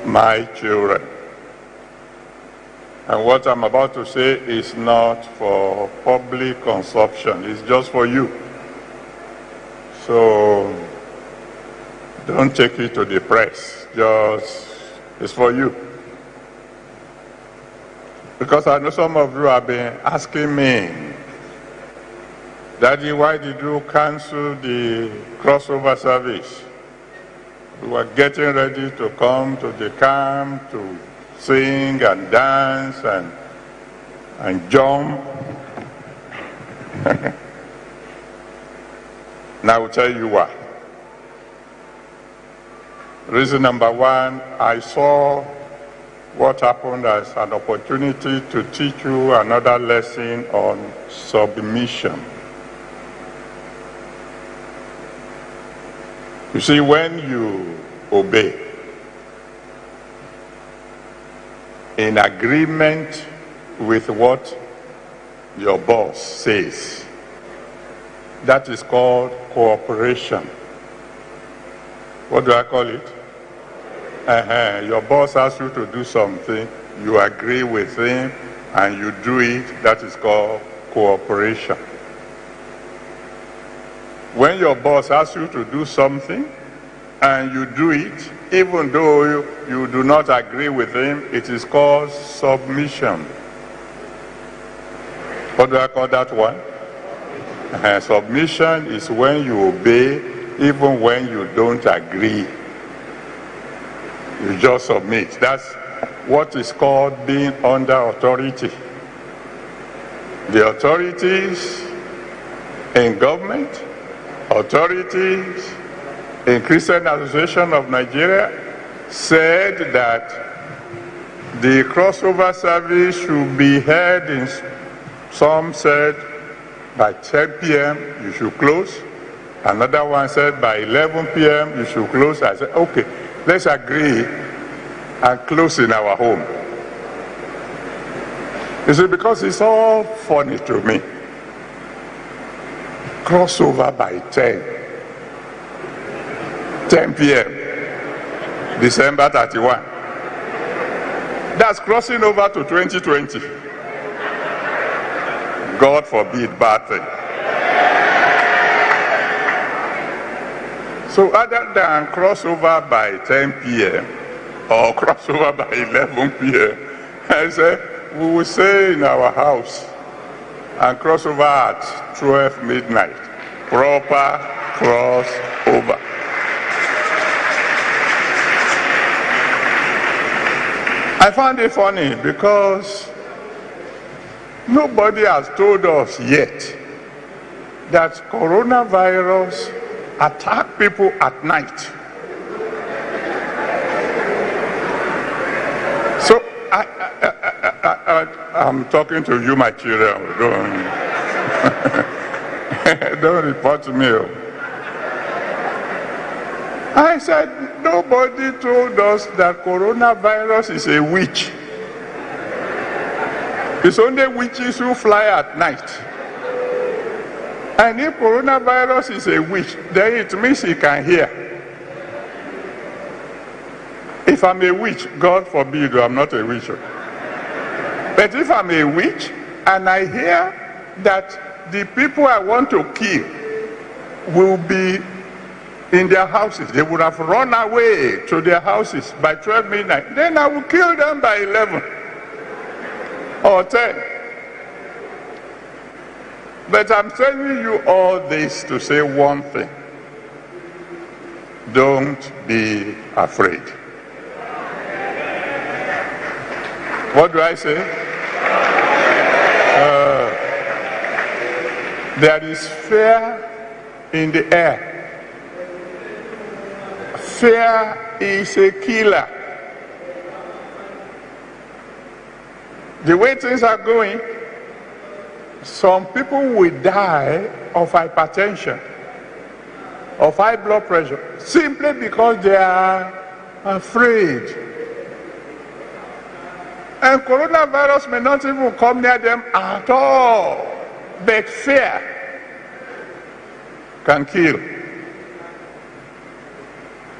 my children. And what I'm about to say is not for public consumption, it's just for you. So don't take it to the press, it's for you. Because I know some of you have been asking me, Daddy, why did you cancel the crossover service? We were getting ready to come to the camp to sing and dance and jump. Now I will tell you why. Reason number one, I saw what happened as an opportunity to teach you another lesson on submission. You see, when you obey in agreement with what your boss says, that is called cooperation. What do I call it? Your boss asks you to do something, you agree with him, and you do it, that is called cooperation. When your boss asks you to do something, and you do it, even though you do not agree with him, it is called submission. What do I call that one? Submission is when you obey, even when you don't agree. You just submit. That's what is called being under authority. The authorities in government, authorities in Christian Association of Nigeria said that the crossover service should be held in, some said by 10 p.m. you should close. Another one said by 11 p.m. you should close. I said, okay, let's agree and close in our home. You see, because it's all funny to me. Crossover by 10 p.m. December 31. That's crossing over to 2020. God forbid bad thing. So other than crossover by 10 p.m. or crossover by 11 p.m., I said, we will stay in our house and crossover at 12 midnight. Proper crossover. I found it funny because nobody has told us yet that coronavirus attack people at night. So I'm talking to you, my children. Don't report to me. I said, nobody told us that coronavirus is a witch. It's only witches who fly at night. And if coronavirus is a witch, then it means he can hear. If I'm a witch, God forbid, I'm not a witch. But if I'm a witch and I hear that the people I want to kill will be in their houses, they would have run away to their houses by 12 midnight, then I will kill them by 11 or 10. But I'm telling you all this to say one thing. Don't be afraid. What do I say? There is fear in the air. Fear is a killer. The way things are going, some people will die of hypertension, of high blood pressure, simply because they are afraid. And coronavirus may not even come near them at all, but fear can kill.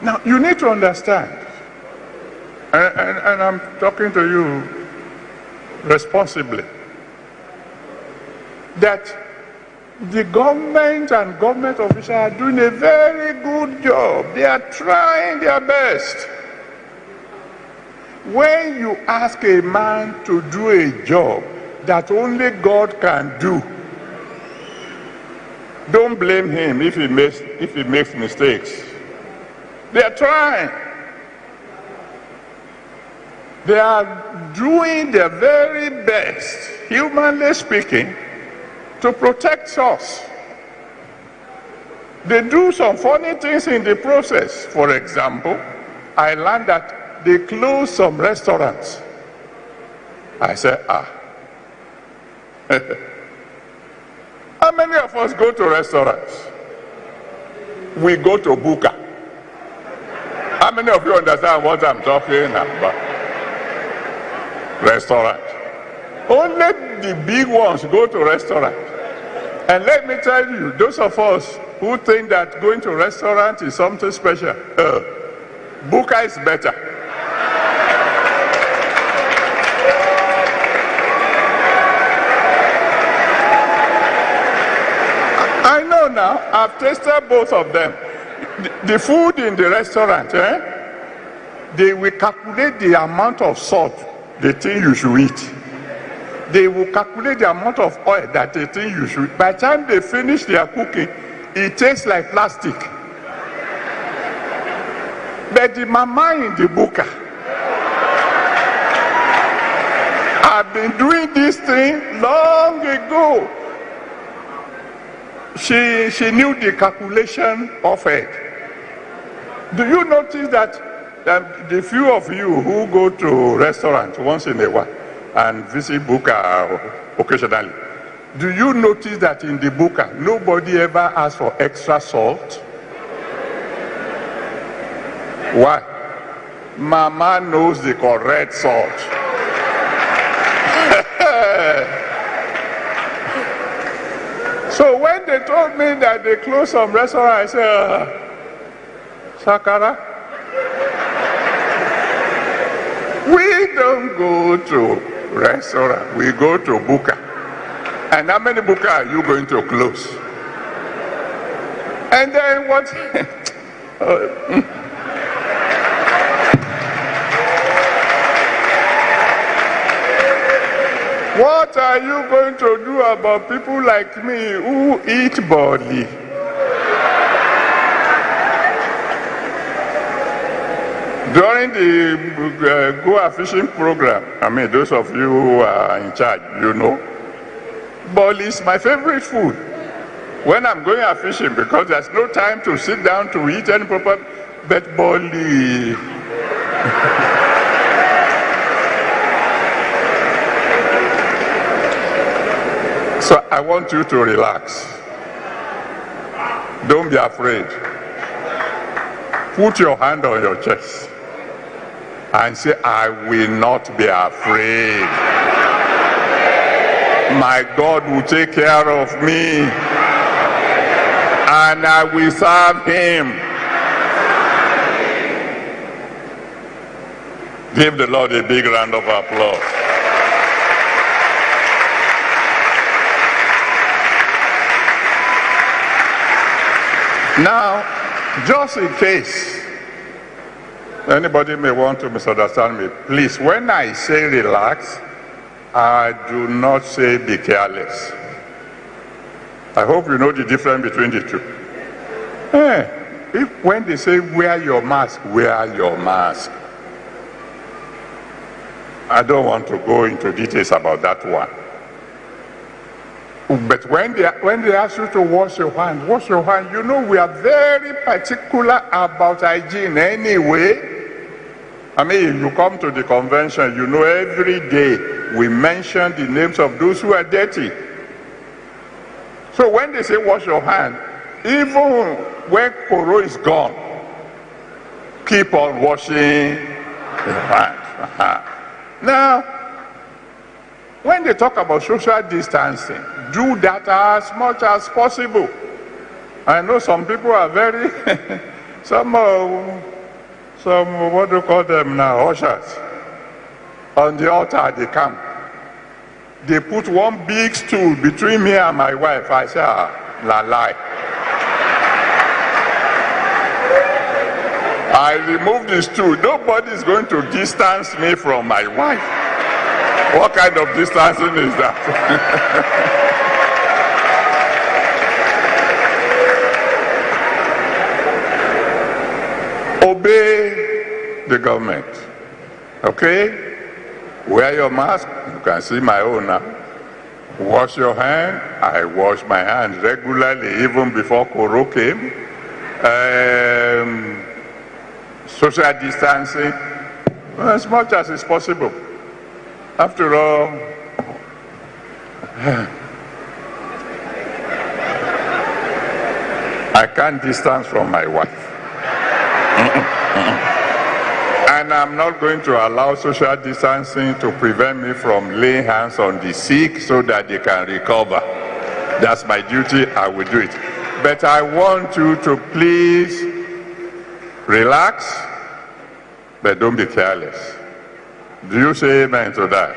Now, you need to understand And I'm talking to you responsibly, that the government and government officials are doing a very good job. They are trying their best. When you ask a man to do a job that only God can do, don't blame him if he makes mistakes. They are trying. They are doing their very best, humanly speaking, to protect us. They do some funny things in the process. For example, I learned that they closed some restaurants. I said, How many of us go to restaurants? We go to Buka. How many of you understand what I'm talking about? Restaurant. Only the big ones go to restaurant. And let me tell you, those of us who think that going to restaurant is something special, Buka is better. I know now, I've tasted both of them. The food in the restaurant, they will calculate the amount of salt they think you should eat. They will calculate the amount of oil that they think you should. By the time they finish their cooking, it tastes like plastic. But the mama in the buka, I've been doing this thing long ago. She knew the calculation of it. Do you notice that the few of you who go to restaurants once in a while and visit buka occasionally, do you notice that in the buka nobody ever asks for extra salt? Why? Mama knows the correct salt. So when they told me that they closed some restaurants, I said, Sakara, we don't go to restaurant, we go to buka. And how many buka are you going to close? And then what? What are you going to do about people like me who eat body? During the Goa fishing program, I mean, those of you who are in charge, you know, boli is my favorite food. When I'm going out fishing, because there's no time to sit down to eat any proper, but boli. So I want you to relax. Don't be afraid. Put your hand on your chest and say, I will not be afraid. My God will take care of me and I will serve him. Give the Lord a big round of applause. Now, just in case anybody may want to misunderstand me, please, when I say relax, I do not say be careless. I hope you know the difference between the two. If when they say wear your mask, wear your mask. I don't want to go into details about that one. But when they ask you to wash your hands, you know we are very particular about hygiene anyway. I mean, you come to the convention, you know every day we mention the names of those who are dirty. So when they say wash your hand, even when Koro is gone, keep on washing your hands. Now, when they talk about social distancing, do that as much as possible. I know some people are very, some some, what do you call them now, ushers, on the altar at the camp. They put one big stool between me and my wife. I said, la lie. I removed the stool. Nobody is going to distance me from my wife. What kind of distancing is that? Obey the government. Okay? Wear your mask. You can see my own now. Wash your hand. I wash my hands regularly, even before Koro came. Social distancing, as much as is possible. After all, I can't distance from my wife. And I'm not going to allow social distancing to prevent me from laying hands on the sick so that they can recover. That's my duty, I will do it. But I want you to please relax, but don't be careless. Do you say amen to that?